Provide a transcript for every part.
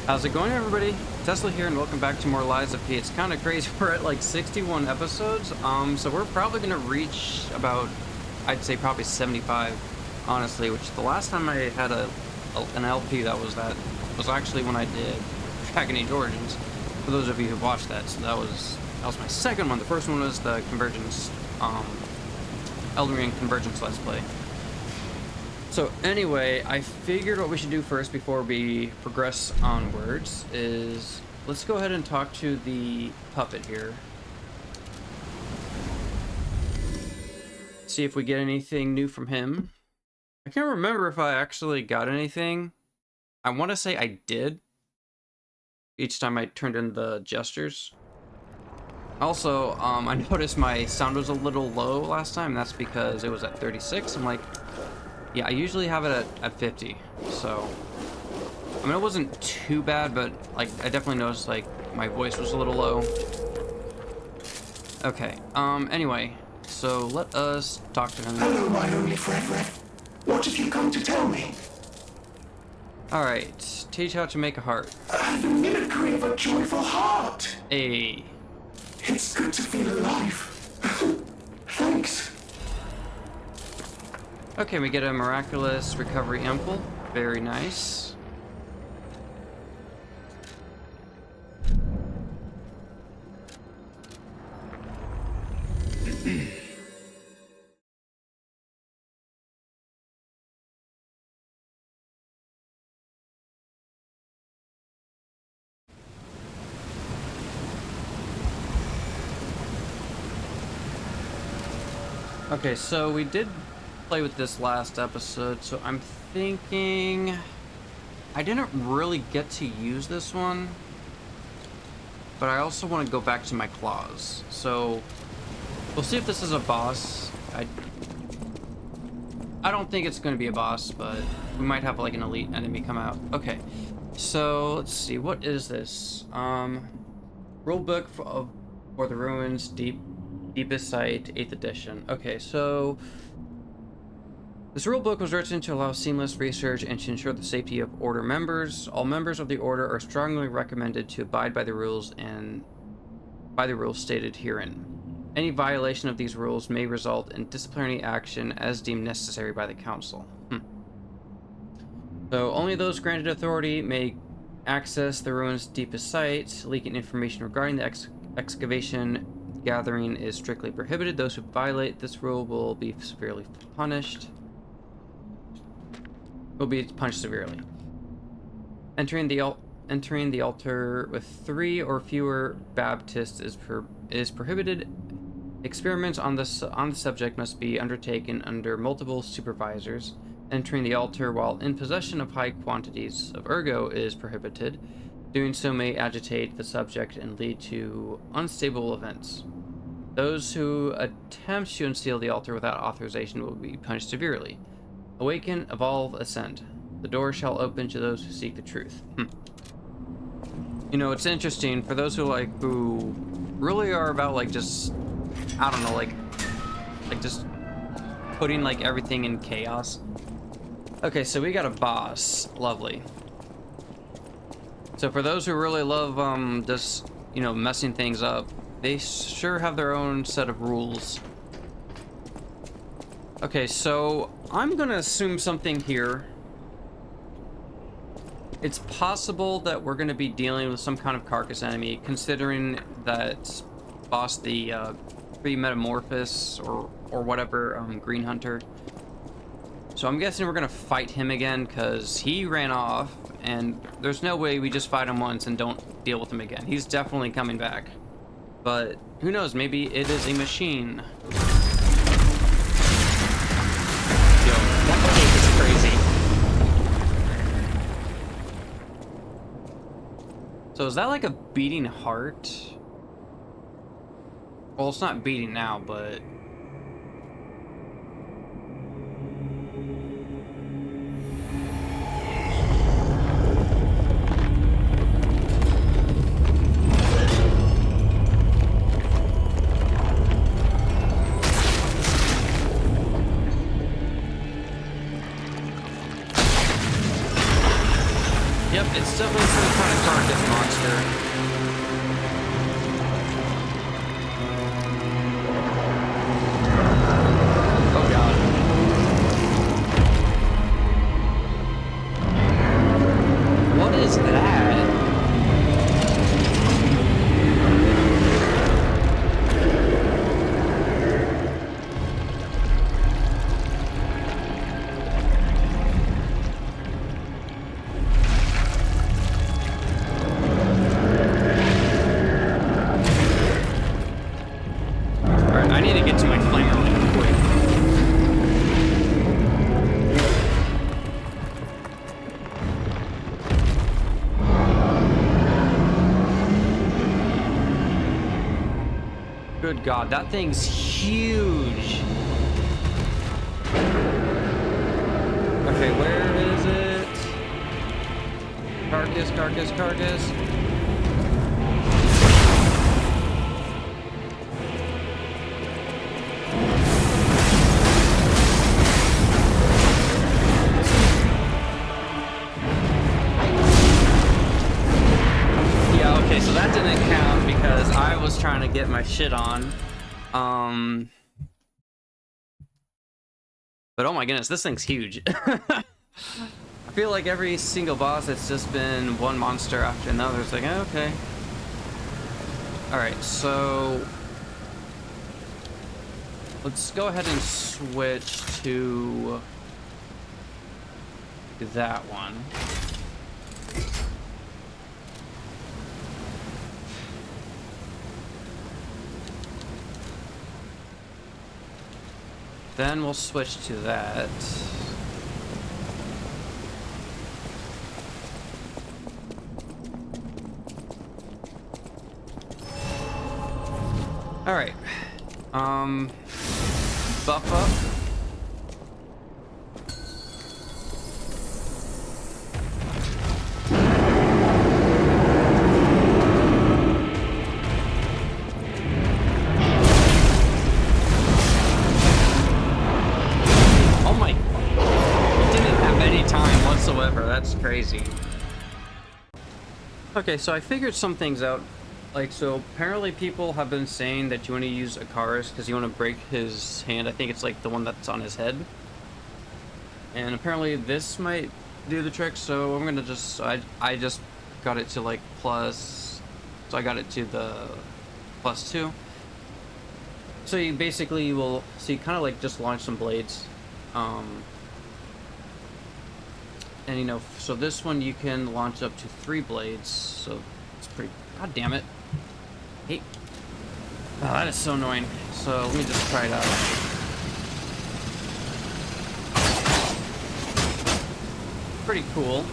How's it going, everybody? Tesla here, and welcome back to more Lies of P. It's kind of crazy. We're at like 61 episodes, so we're probably gonna reach about, I'd say probably 75, honestly. Which the last time I had an LP that was actually when I did Dragon Age Origins. For those of you who watched that, so that was my second one. The first one was the Convergence, Elden Ring Convergence Let's Play. So anyway, I figured what we should do first before we progress onwards is let's go ahead and talk to the puppet here. See if we get anything new from him. I can't remember if I actually got anything. I want to say I did. Each time I turned in the gestures. Also, I noticed my sound was a little low last time. That's because it was at 36. I'm like, yeah, I usually have it at 50, so I mean it wasn't too bad, but like I definitely noticed like my voice was a little low. Okay, anyway, so let us talk to him. Hello, my only friend. What have you come to tell me? Alright, teach how to make a heart. The mimicry of a joyful heart. Hey. It's good to feel alive. Thanks. Okay, we get a miraculous recovery ample. Very nice. Okay, so we did play with this last episode, so I'm thinking I didn't really get to use this one, but I also want to go back to my claws, so we'll see if this is a boss. I don't think it's going to be a boss, but we might have like an elite enemy come out. Okay, so let's see, what is this? Rulebook for the Ruins, Deepest Sight, 8th edition. Okay, so this rulebook was written to allow seamless research and to ensure the safety of Order members. All members of the Order are strongly recommended to abide by the rules stated herein. Any violation of these rules may result in disciplinary action as deemed necessary by the Council. So only those granted authority may access the ruins' deepest sites. Leaking information regarding the excavation gathering is strictly prohibited. Those who violate this rule will be severely punished. Entering the altar with 3 or fewer Baptists is prohibited. Experiments on the subject must be undertaken under multiple supervisors. Entering the altar while in possession of high quantities of ergo is prohibited. Doing so may agitate the subject and lead to unstable events. Those who attempt to unseal the altar without authorization will be punished severely. Awaken, evolve, ascend. The door shall open to those who seek the truth. You know, it's interesting for those who really are about like just, I don't know, like just putting like everything in chaos. Okay, so we got a boss. Lovely. So for those who really love just, you know, messing things up, they sure have their own set of rules. Okay, so I'm gonna assume something here. It's possible that we're gonna be dealing with some kind of carcass enemy, considering that boss, the pre-metamorphosis or whatever, Green Hunter. So I'm guessing we're gonna fight him again because he ran off, and there's no way we just fight him once and don't deal with him again. He's definitely coming back. But who knows, maybe it is a machine. Yo, that cake is crazy. So is that like a beating heart? Well, it's not beating now, but definitely some kind of carcass monster. Oh god. What is that? Alright, I need to get to my flamer really quick. Good god, that thing's huge. Okay, where is it? Carcass, carcass, carcass. Yeah, okay, so that didn't count because I was trying to get my shit on. But oh my goodness, this thing's huge. I feel like every single boss, it's just been one monster after another. It's like, okay. Alright, so let's go ahead and switch to that one. Then we'll switch to that. All right. Buff up. That's crazy. Okay, so I figured some things out. Like, so apparently people have been saying that you want to use Icarus because you want to break his hand. I think it's like the one that's on his head. And apparently this might do the trick, so I'm gonna just, I just got it to like plus, so I got it to the +2. So you basically will, so you kind of like just launch some blades. And you know, so this one you can launch up to 3 blades, so it's pretty, god damn it. Hey. Oh, that is so annoying. So let me just try it out. Pretty cool.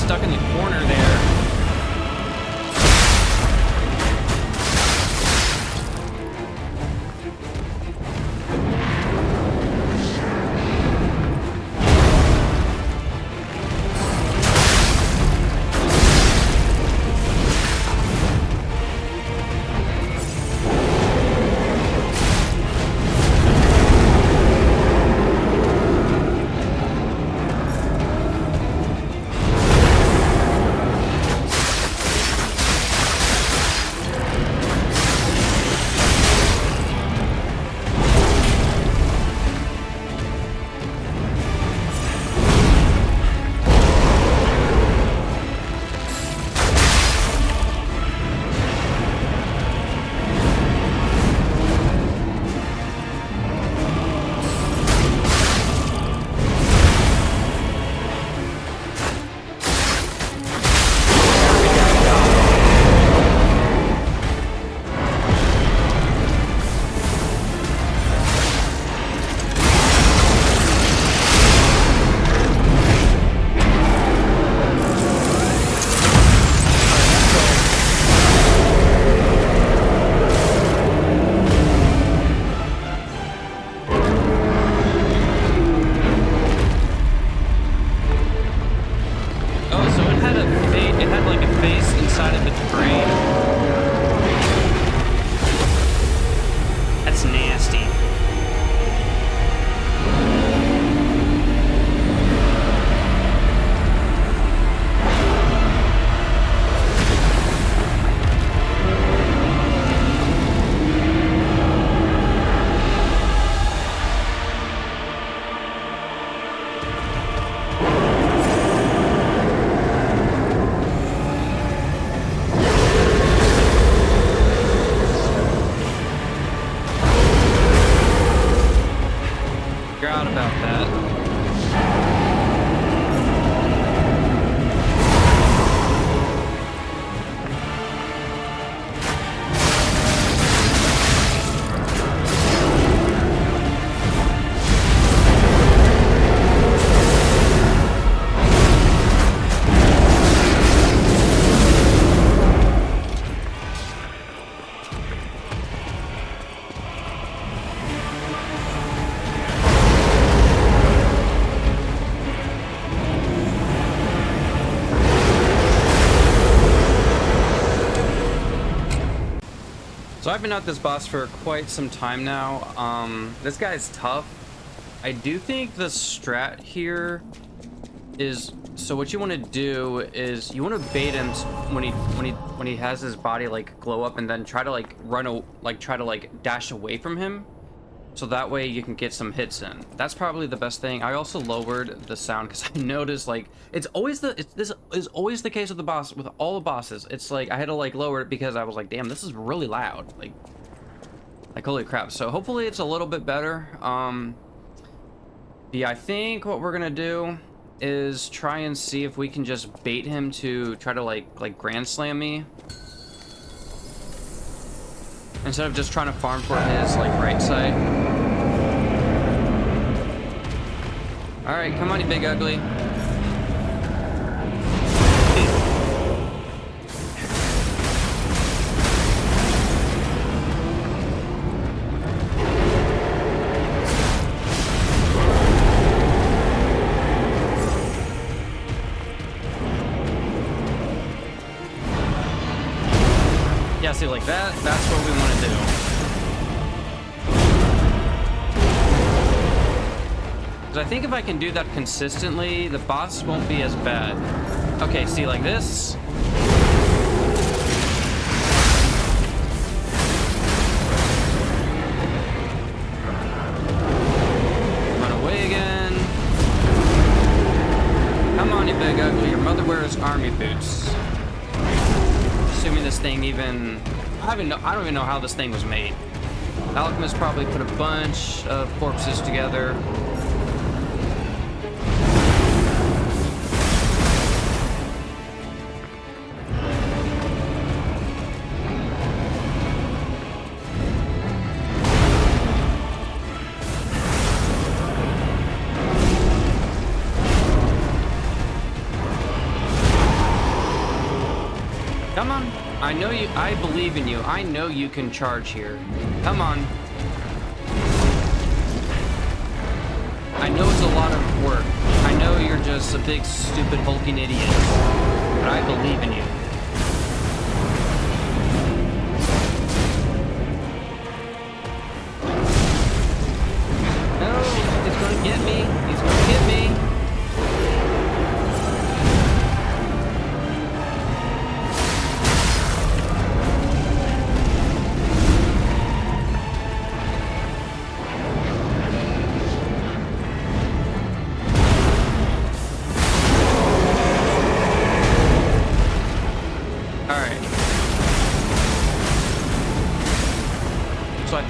stuck in the corner there. Forgot about that. So I've been at this boss for quite some time now. This guy's tough. I do think the strat here is, so what you want to do is you want to bait him when he has his body like glow up, and then try to like try to dash away from him, so that way you can get some hits in. That's probably the best thing. I also lowered the sound because I noticed like this is always the case with the boss, with all the bosses. It's like I had to like lower it because I was like, damn, this is really loud. Like holy crap. So hopefully it's a little bit better. Yeah, I think what we're gonna do is try and see if we can just bait him to try to like grand slam me, instead of just trying to farm for his like right side. All right, come on, you big ugly. Yeah, see, like that, that's what we want to do. Because I think if I can do that consistently, the boss won't be as bad. Okay, see, like this. Run away again. Come on, you big ugly. Your mother wears army boots. Assuming this thing even, I don't even know how this thing was made. Alchemist probably put a bunch of corpses together. Come on. I know you. I believe in you. I know you can charge here. Come on. I know it's a lot of work. I know you're just a big, stupid, hulking idiot. But I believe in you. No, he's gonna get me. He's gonna get me.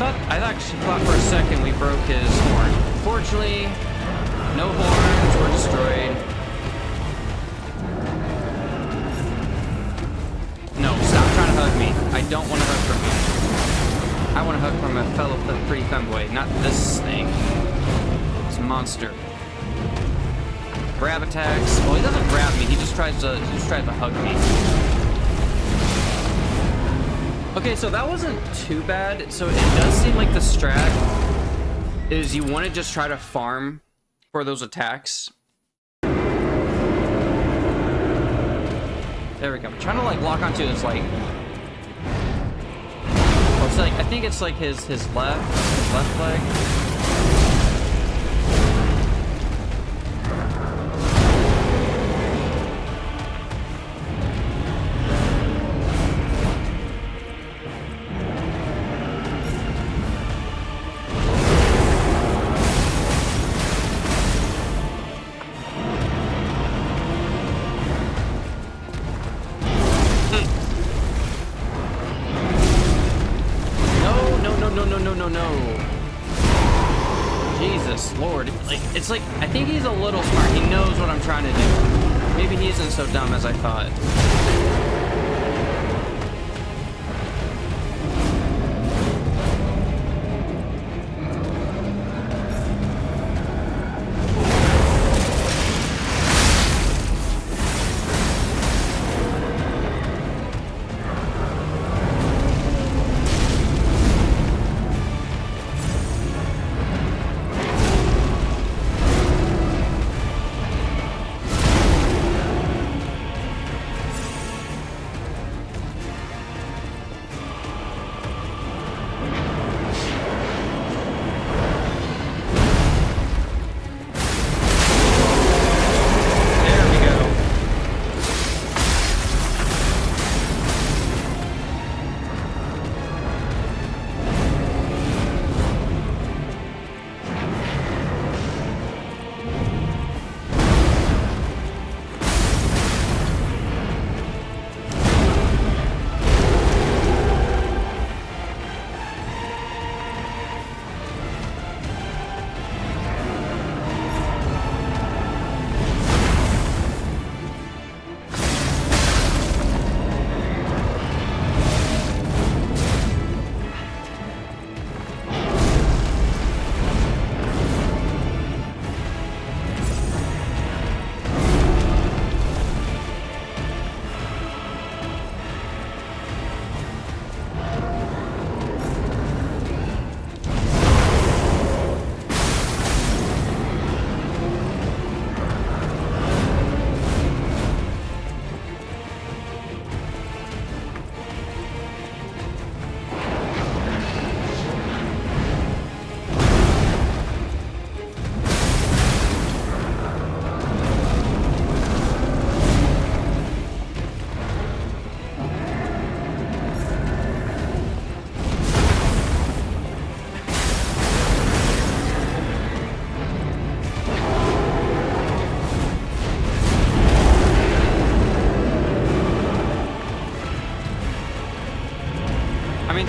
I actually thought for a second we broke his horn. Fortunately, no horns were destroyed. No, stop trying to hug me. I don't want to hug from you. I want to hug from a fellow pretty femboy, not this thing. This monster. Grab attacks. Well, he doesn't grab me. He just tries to hug me. Okay, so that wasn't too bad. So it does seem like the strat is you want to just try to farm for those attacks. There we go. I'm trying to like lock onto his like. Well, it's like I think it's like his left leg. It's like, I think he's a little smart. He knows what I'm trying to do. Maybe he isn't so dumb as I thought.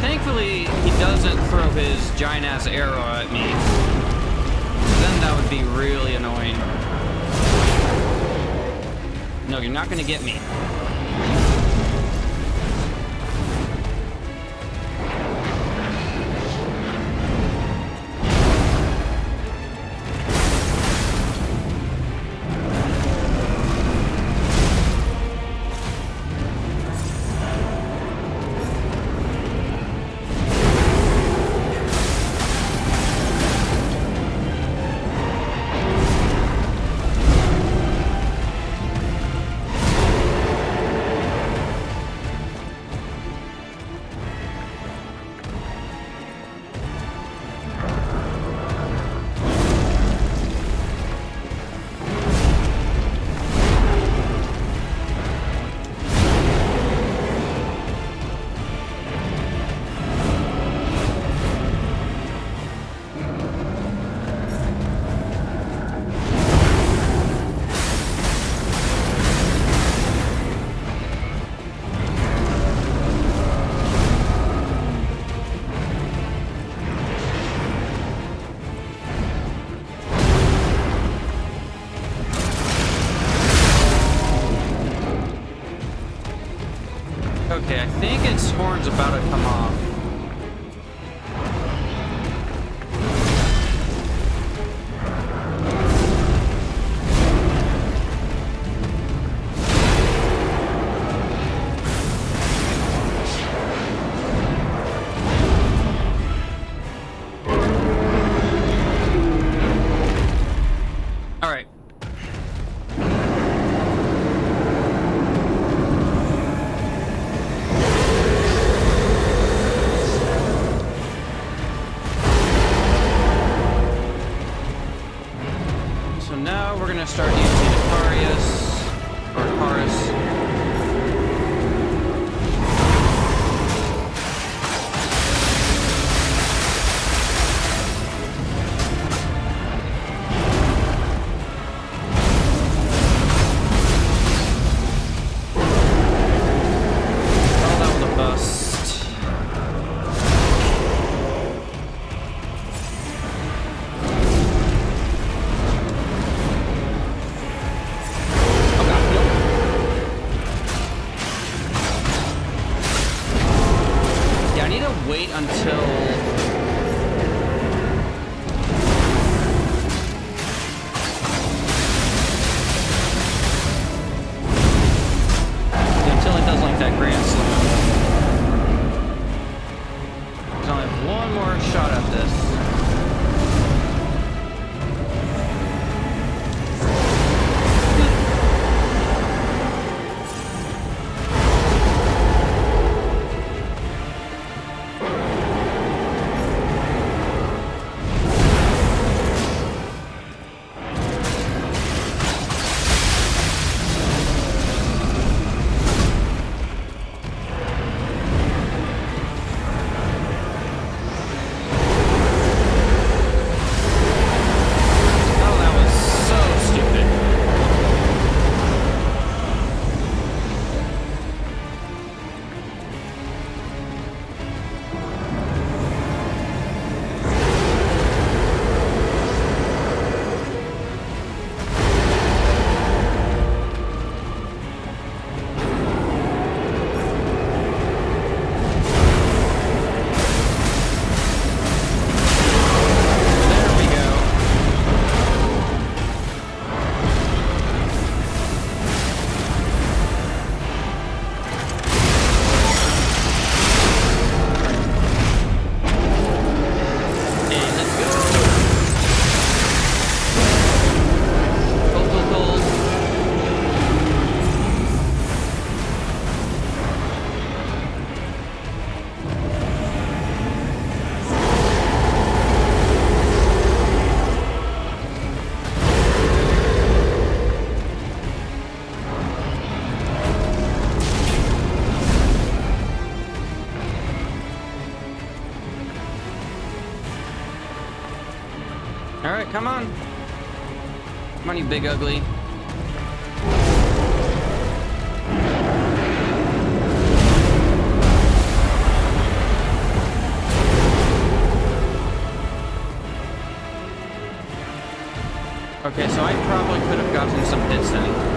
Thankfully, he doesn't throw his giant-ass arrow at me. Then that would be really annoying. No, you're not gonna get me. Okay, I think its horn's about to come off. Alright. So now we're gonna start using Aquarius, or Aquarius. Oh, that was a bust. Oh god, nope. Yeah, I need to wait until... until it does like that grand slam. 'Cause I only have one more shot at this. Oh, that was so stupid. There we go. And let's go. Cold, cold, cold. Alright, come on. Come on, you big ugly. Okay, so I probably could have gotten some hits in.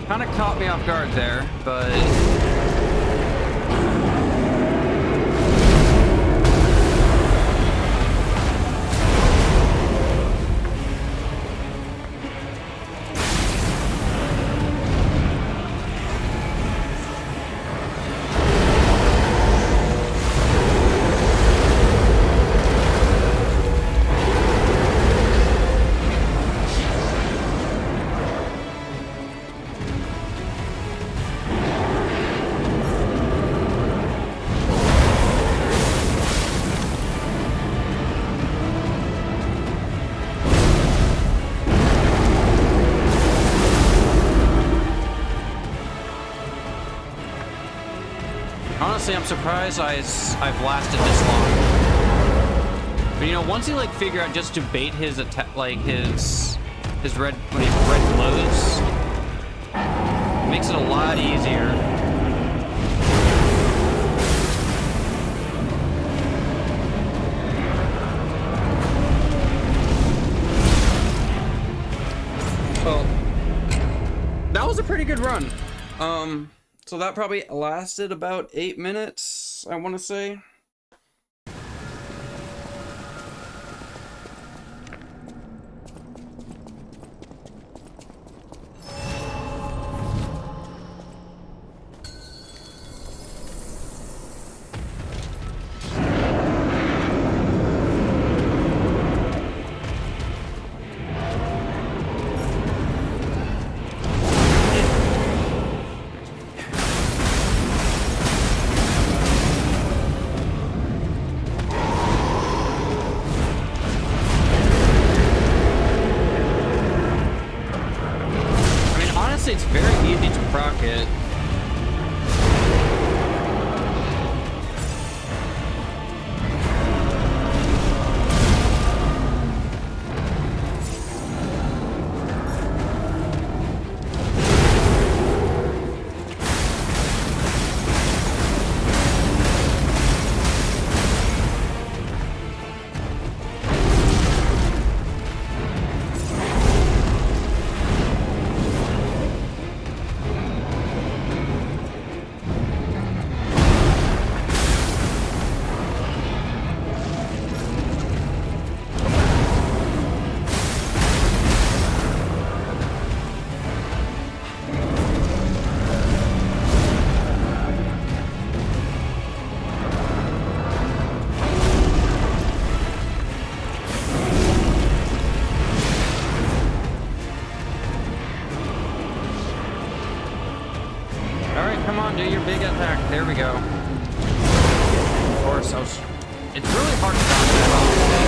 Kind of caught me off guard there, but... Honestly, I'm surprised I've lasted this long. But you know, once you like figure out just to bait his attack, like his red when he red blows, it makes it a lot easier. Well, that was a pretty good run. So that probably lasted about 8 minutes, I want to say. It's very easy to proc it. Do your big attack. There we go. Of course, it's really hard to dodge that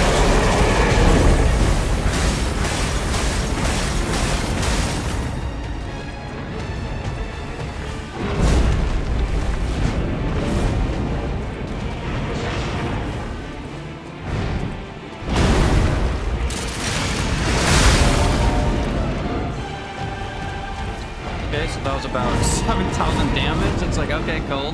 Okay, so that was about 7,000 damage. It's like, okay, cool.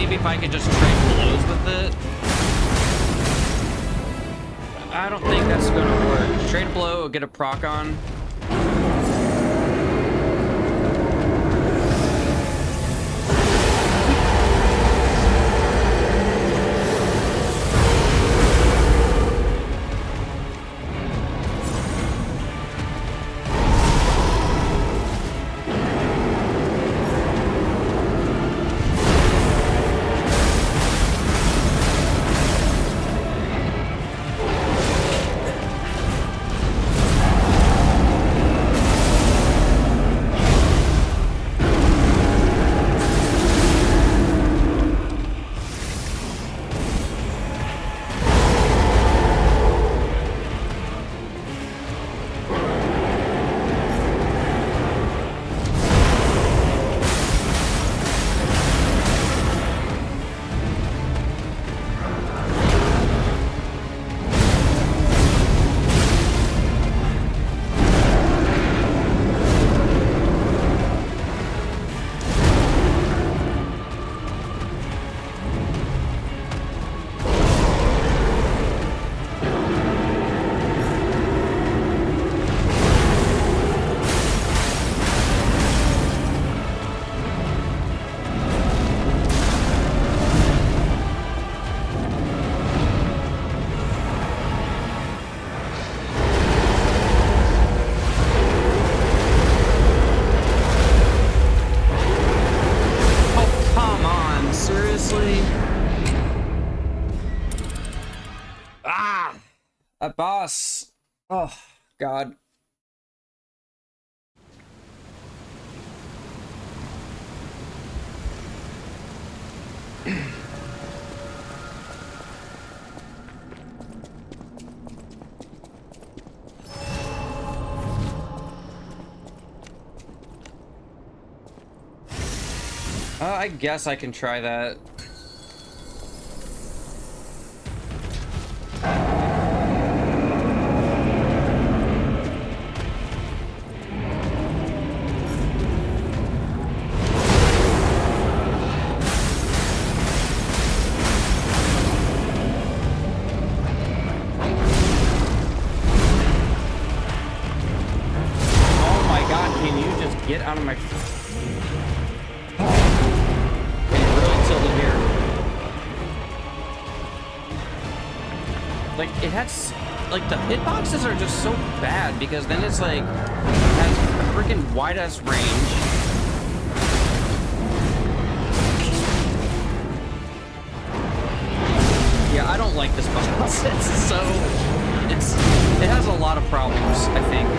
If I could just trade blows with it. I don't think that's gonna work. Trade blow, get a proc on. seriously? Ah! That boss. Oh, God. I guess I can try that. Oh my God, can you just get out of my... Like, it has, like, the hitboxes are just so bad because then it's like, it has a freaking wide ass range. Yeah, I don't like this boss. It has a lot of problems, I think.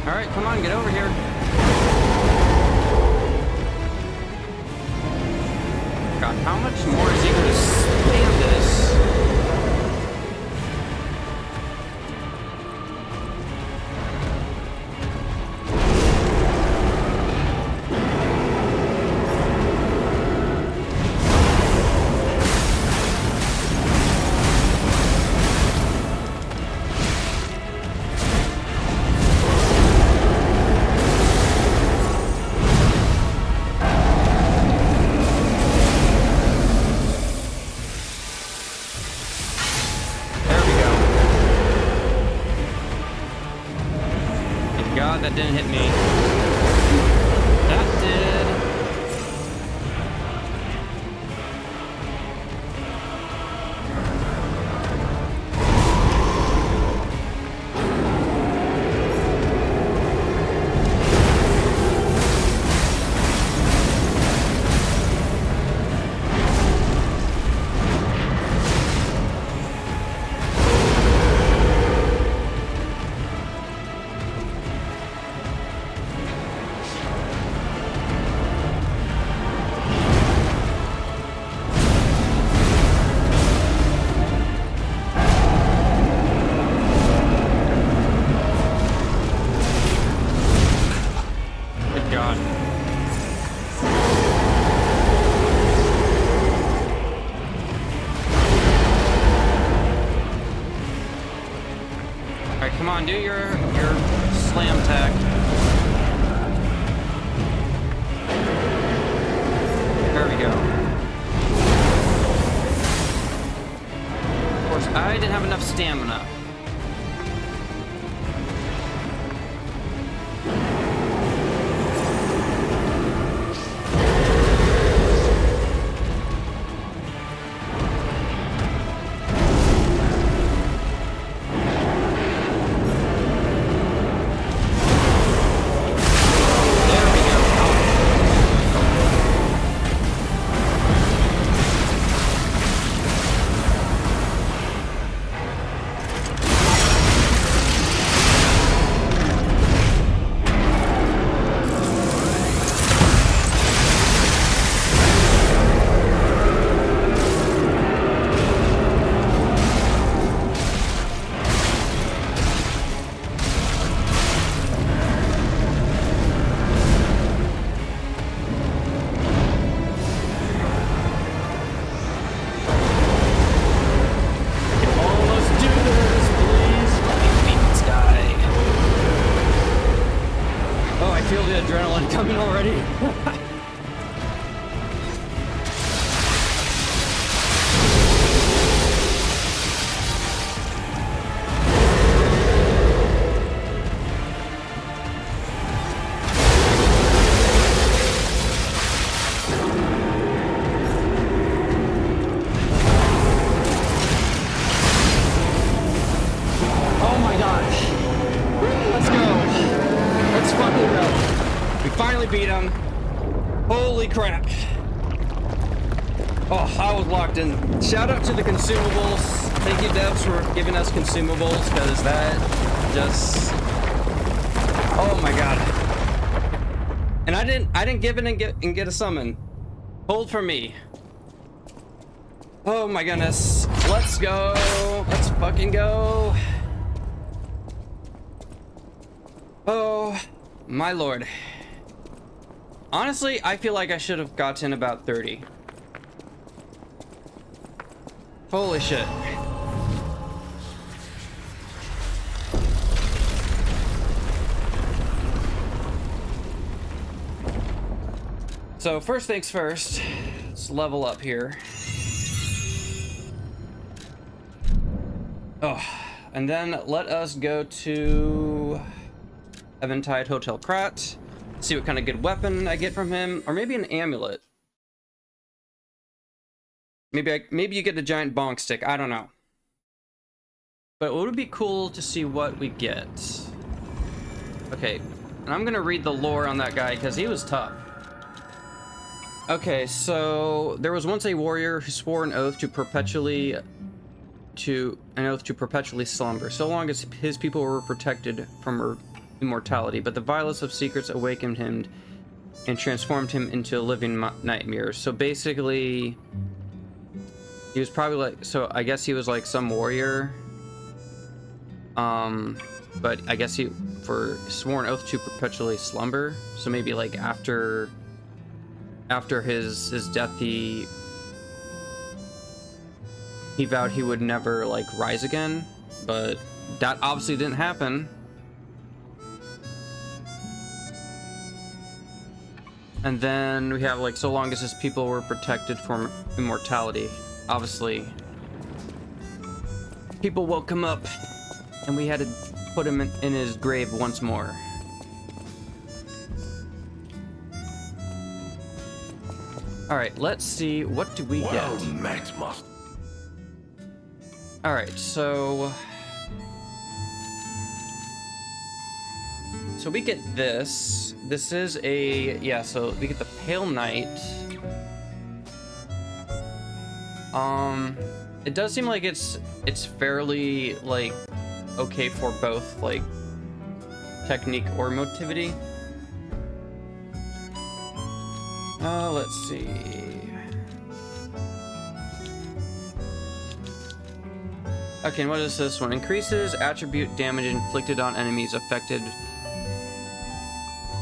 Alright, come on, get over here. God, how much more is he going to spam this? didn't hit me. That did. Come on, do your slam attack. There we go. Of course, I didn't have enough stamina. Coming already. Oh my gosh. Let's go. Let's fucking go. We finally beat him. Holy crap. Oh, I was locked in. Shout out to the consumables. Thank you, devs, for giving us consumables, because that just... Oh my god. And I didn't give in and get a summon. Hold for me. Oh my goodness. Let's go. Let's fucking go. Oh my lord. Honestly, I feel like I should have gotten about 30. Holy shit. So first things first, let's level up here. Oh, and then let us go to Eventide Hotel Krat. See what kind of good weapon I get from him, or maybe an amulet. Maybe you get a giant bonk stick. I don't know. But it would be cool to see what we get. Okay, and I'm gonna read the lore on that guy because he was tough. Okay, so there was once a warrior who swore an oath to perpetually slumber, so long as his people were protected from immortality, but the vilest of secrets awakened him and transformed him into a living nightmare. So basically, he was probably like, so I guess he was like some warrior, but I guess he swore an oath to perpetually slumber, so maybe like after his death, he vowed he would never like rise again, but that obviously didn't happen. And then we have like, so long as his people were protected from immortality. Obviously, people woke him up and we had to put him in his grave once more. All right, let's see. What do we Well get? met, master. All right, so we get this. This is a, yeah, so we get the Pale Knight. It does seem like it's fairly like okay for both like technique or motivity. Let's see. Okay, and what is this one? Increases attribute damage inflicted on enemies affected.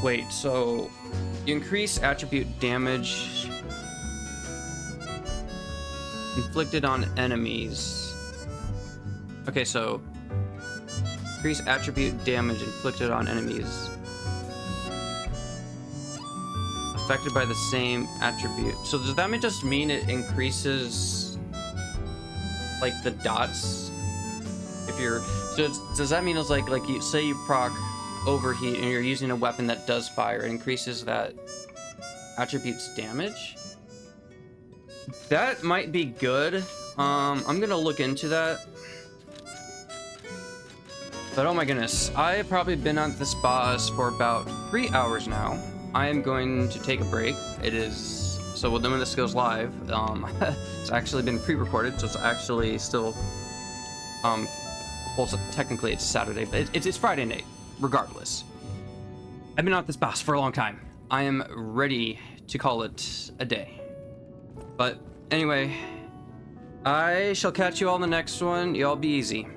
Wait, so you increase attribute damage inflicted on enemies. Okay, so increase attribute damage inflicted on enemies affected by the same attribute. So does that just mean it increases like the dots? If you're, so does that mean it's like you say you proc overheat and you're using a weapon that does fire, it increases that attribute's damage? That might be good. I'm gonna look into that. But oh my goodness, I've probably been on this boss for about 3 hours now. I am going to take a break. It is, so when this goes live, it's actually been pre-recorded, so it's actually still, well, so technically it's Saturday, but it's Friday night, regardless. I've been on this boss for a long time. I am ready to call it a day. But anyway, I shall catch you all in the next one. Y'all be easy.